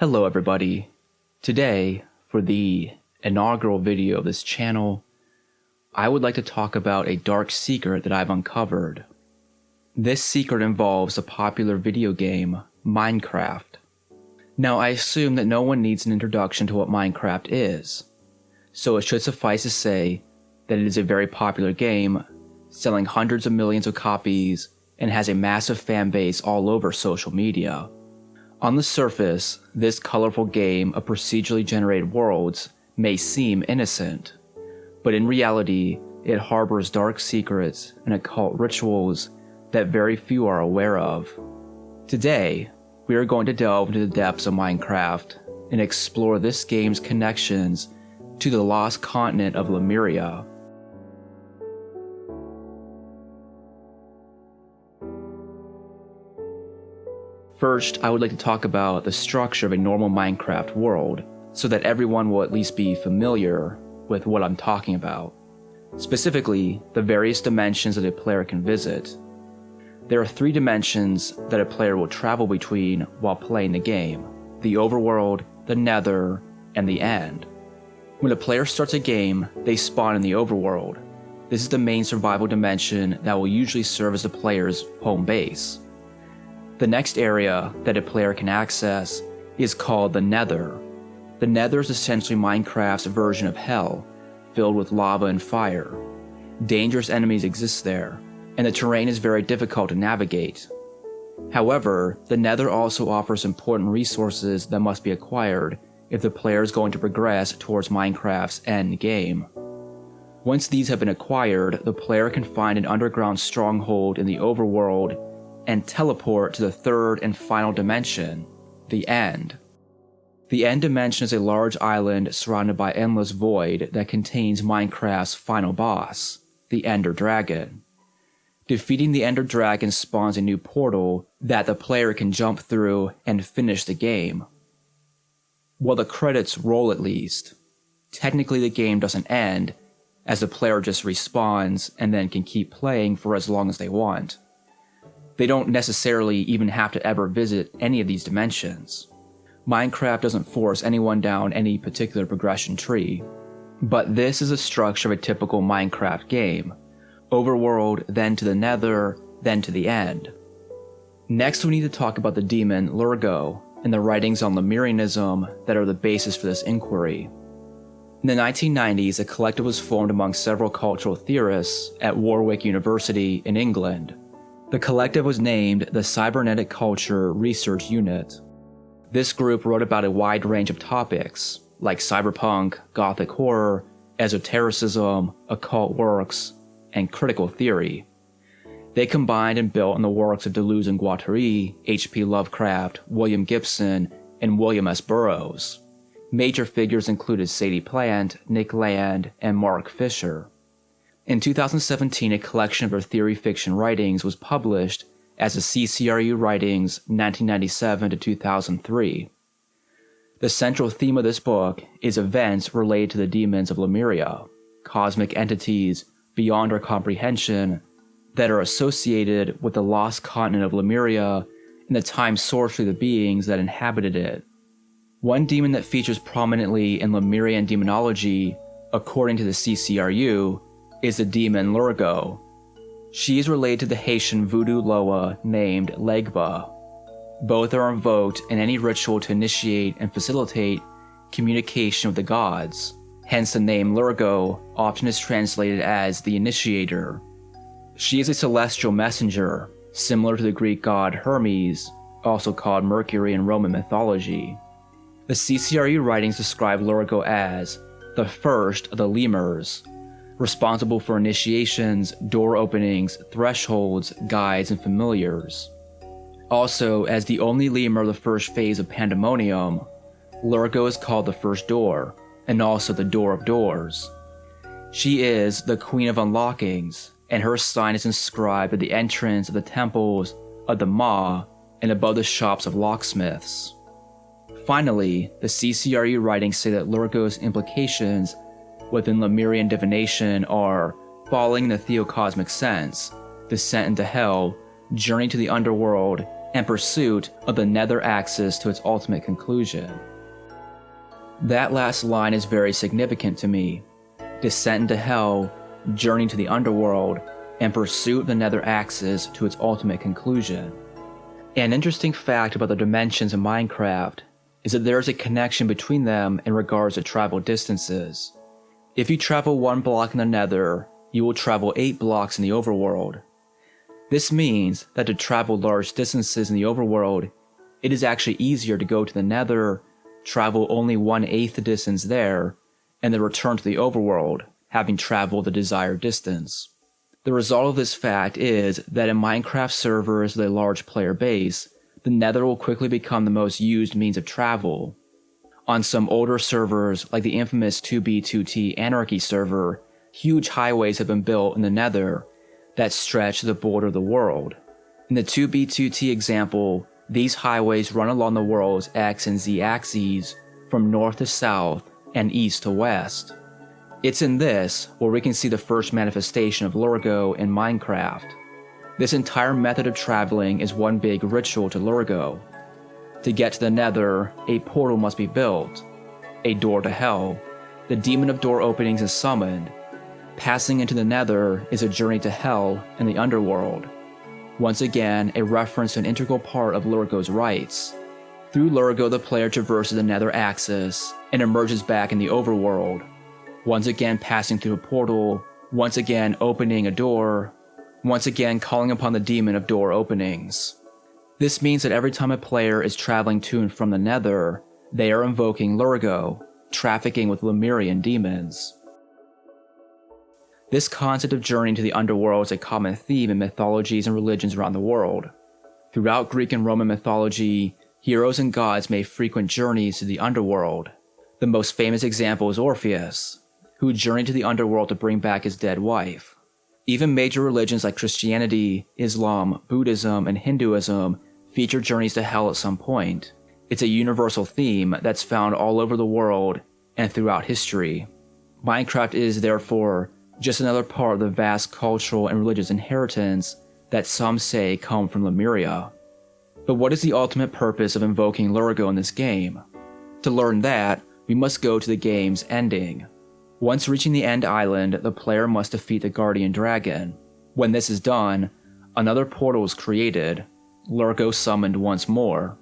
Hello everybody. Today, for the inaugural video of this channel, I would like to talk about a dark secret that I've uncovered. This secret involves the popular video game, Minecraft. Now I assume that no one needs an introduction to what Minecraft is, so it should suffice to say that it is a very popular game, selling hundreds of millions of copies, and has a massive fan base all over social media. On the surface, this colorful game of procedurally generated worlds may seem innocent, but in reality, it harbors dark secrets and occult rituals that very few are aware of. Today, we are going to delve into the depths of Minecraft and explore this game's connections to the lost continent of Lemuria. First, I would like to talk about the structure of a normal Minecraft world, so that everyone will at least be familiar with what I'm talking about. Specifically, the various dimensions that a player can visit. There are 3 dimensions that a player will travel between while playing the game: the overworld, the nether, and the end. When a player starts a game, they spawn in the overworld. This is the main survival dimension that will usually serve as the player's home base. The next area that a player can access is called the Nether. The Nether is essentially Minecraft's version of hell, filled with lava and fire. Dangerous enemies exist there, and the terrain is very difficult to navigate. However, the Nether also offers important resources that must be acquired if the player is going to progress towards Minecraft's end game. Once these have been acquired, the player can find an underground stronghold in the overworld and teleport to the 3rd and final dimension, the End. The End dimension is a large island surrounded by endless void that contains Minecraft's final boss, the Ender Dragon. Defeating the Ender Dragon spawns a new portal that the player can jump through and finish the game. Well, the credits roll at least. Technically the game doesn't end, as the player just respawns and then can keep playing for as long as they want. They don't necessarily even have to ever visit any of these dimensions. Minecraft doesn't force anyone down any particular progression tree. But this is the structure of a typical Minecraft game: overworld, then to the Nether, then to the End. Next, we need to talk about the demon Lurgo and the writings on Lemurianism that are the basis for this inquiry. In the 1990s, a collective was formed among several cultural theorists at Warwick University in England. The collective was named the Cybernetic Culture Research Unit. This group wrote about a wide range of topics, like cyberpunk, gothic horror, esotericism, occult works, and critical theory. They combined and built on the works of Deleuze and Guattari, H.P. Lovecraft, William Gibson, and William S. Burroughs. Major figures included Sadie Plant, Nick Land, and Mark Fisher. In 2017, a collection of her theory fiction writings was published as the CCRU Writings 1997 to 2003. The central theme of this book is events related to the demons of Lemuria, cosmic entities beyond our comprehension that are associated with the lost continent of Lemuria and the time sorcery of the beings that inhabited it. One demon that features prominently in Lemurian demonology, according to the CCRU, is the demon Lurgo. She is related to the Haitian voodoo Loa named Legba. Both are invoked in any ritual to initiate and facilitate communication with the gods. Hence the name Lurgo often is translated as the initiator. She is a celestial messenger, similar to the Greek god Hermes, also called Mercury in Roman mythology. The CCRU writings describe Lurgo as the first of the lemurs, responsible for initiations, door openings, thresholds, guides, and familiars. Also, as the only lemur of the first phase of Pandemonium, Lurgo is called the First Door, and also the Door of Doors. She is the Queen of Unlockings, and her sign is inscribed at the entrance of the temples of the Ma and above the shops of locksmiths. Finally, the CCRU writings say that Lurgo's implications within Lemurian divination are falling in the theocosmic sense, descent into hell, journey to the underworld, and pursuit of the nether axis to its ultimate conclusion. That last line is very significant to me. Descent into hell, journey to the underworld, and pursuit of the nether axis to its ultimate conclusion. An interesting fact about the dimensions in Minecraft is that there is a connection between them in regards to travel distances. If you travel 1 block in the nether, you will travel 8 blocks in the overworld. This means that to travel large distances in the overworld, it is actually easier to go to the nether, travel only 1/8 the distance there, and then return to the overworld, having traveled the desired distance. The result of this fact is that in Minecraft servers with a large player base, the nether will quickly become the most used means of travel. On some older servers, like the infamous 2B2T Anarchy server, huge highways have been built in the nether that stretch to the border of the world. In the 2B2T example, these highways run along the world's X and Z axes from north to south and east to west. It's in this where we can see the first manifestation of Lurgo in Minecraft. This entire method of traveling is one big ritual to Lurgo. To get to the nether, a portal must be built, a door to hell. The demon of door openings is summoned. Passing into the nether is a journey to hell and the underworld. Once again, a reference to an integral part of Lurgo's rites. Through Lurgo, the player traverses the nether axis and emerges back in the overworld. Once again passing through a portal, once again opening a door, once again calling upon the demon of door openings. This means that every time a player is traveling to and from the nether, they are invoking Lurgo, trafficking with Lemurian demons. This concept of journeying to the underworld is a common theme in mythologies and religions around the world. Throughout Greek and Roman mythology, heroes and gods made frequent journeys to the underworld. The most famous example is Orpheus, who journeyed to the underworld to bring back his dead wife. Even major religions like Christianity, Islam, Buddhism, and Hinduism feature journeys to hell at some point. It's a universal theme that's found all over the world and throughout history. Minecraft is, therefore, just another part of the vast cultural and religious inheritance that some say come from Lemuria. But what is the ultimate purpose of invoking Lurgo in this game? To learn that, we must go to the game's ending. Once reaching the end island, the player must defeat the guardian dragon. When this is done, another portal is created, Lurgo summoned once more.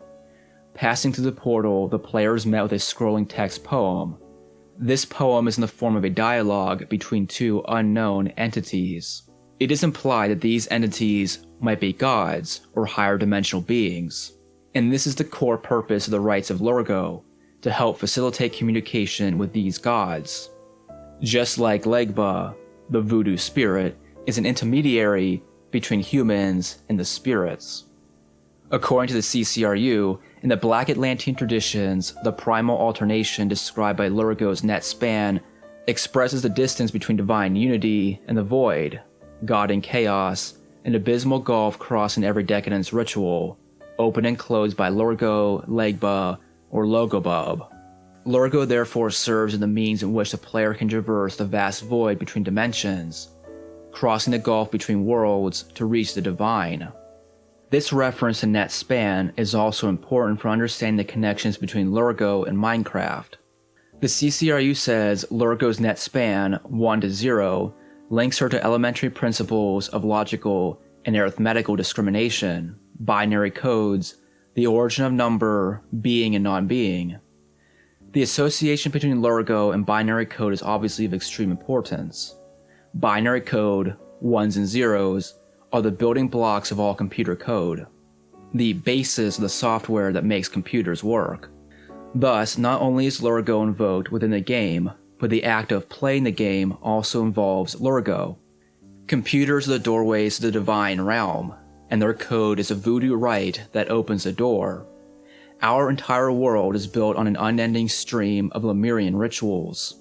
Passing through the portal, the player is met with a scrolling text poem. This poem is in the form of a dialogue between two unknown entities. It is implied that these entities might be gods or higher dimensional beings. And this is the core purpose of the rites of Lurgo, to help facilitate communication with these gods. Just like Legba, the voodoo spirit, is an intermediary between humans and the spirits. According to the CCRU, in the Black Atlantean traditions, the primal alternation described by Lurgo's net span expresses the distance between divine unity and the void, God and chaos, an abysmal gulf crossed in every decadence ritual, opened and closed by Lurgo, Legba, or Logobub. Lurgo therefore serves as the means in which the player can traverse the vast void between dimensions, crossing the gulf between worlds to reach the divine. This reference to net span is also important for understanding the connections between Lurgo and Minecraft. The CCRU says Lurgo's net span, 1 to 0, links her to elementary principles of logical and arithmetical discrimination, binary codes, the origin of number, being and non-being. The association between Lurgo and binary code is obviously of extreme importance. Binary code, 1s and 0s, are the building blocks of all computer code, the basis of the software that makes computers work. Thus, not only is Lurgo invoked within the game, but the act of playing the game also involves Lurgo. Computers are the doorways to the divine realm, and their code is a voodoo rite that opens the door. Our entire world is built on an unending stream of Lemurian rituals.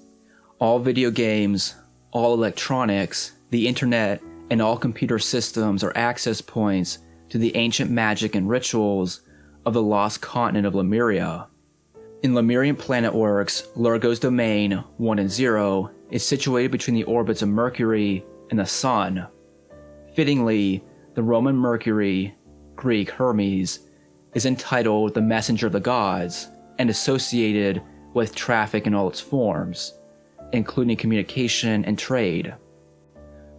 All video games, all electronics, the internet, and all computer systems are access points to the ancient magic and rituals of the lost continent of Lemuria. In Lemurian planet works, Lurgo's domain, 1 and 0, is situated between the orbits of Mercury and the Sun. Fittingly, the Roman Mercury, Greek Hermes, is entitled the Messenger of the Gods and associated with traffic in all its forms, including communication and trade.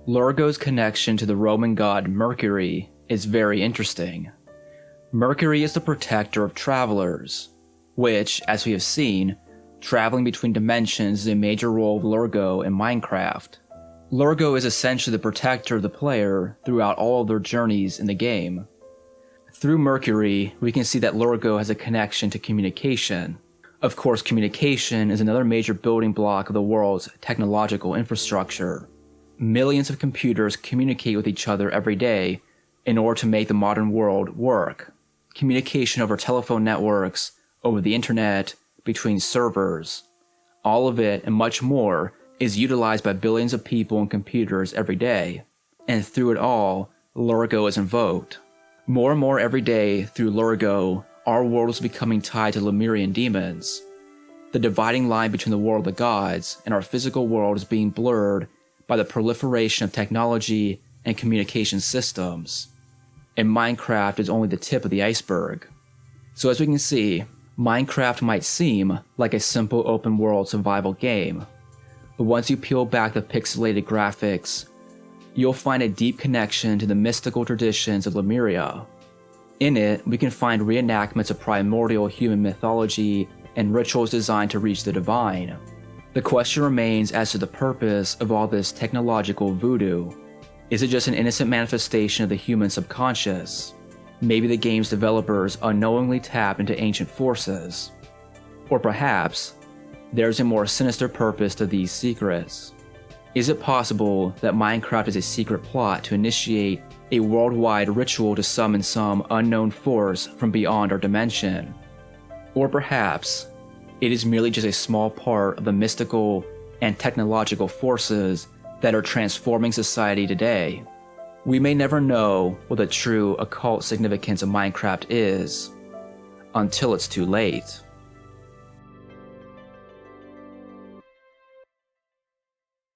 Lurgo's connection to the Roman god Mercury is very interesting. Mercury is the protector of travelers, which, as we have seen, traveling between dimensions is a major role of Lurgo in Minecraft. Lurgo is essentially the protector of the player throughout all of their journeys in the game. Through Mercury, we can see that Lurgo has a connection to communication. Of course, communication is another major building block of the world's technological infrastructure. Millions of computers communicate with each other every day in order to make the modern world work. Communication over telephone networks, over the internet, between servers. All of it and much more is utilized by billions of people and computers every day, and through it all, Lurgo is invoked. More and more every day through Lurgo, our world is becoming tied to Lemurian demons. The dividing line between the world of the gods and our physical world is being blurred by the proliferation of technology and communication systems. And Minecraft is only the tip of the iceberg. So as we can see, Minecraft might seem like a simple open world survival game, but once you peel back the pixelated graphics, you'll find a deep connection to the mystical traditions of Lemuria. In it, we can find reenactments of primordial human mythology and rituals designed to reach the divine. The question remains as to the purpose of all this technological voodoo. Is it just an innocent manifestation of the human subconscious? Maybe the game's developers unknowingly tap into ancient forces. Or perhaps, there's a more sinister purpose to these secrets. Is it possible that Minecraft is a secret plot to initiate a worldwide ritual to summon some unknown force from beyond our dimension? Or perhaps, it is merely just a small part of the mystical and technological forces that are transforming society today. We may never know what the true occult significance of Minecraft is, until it's too late.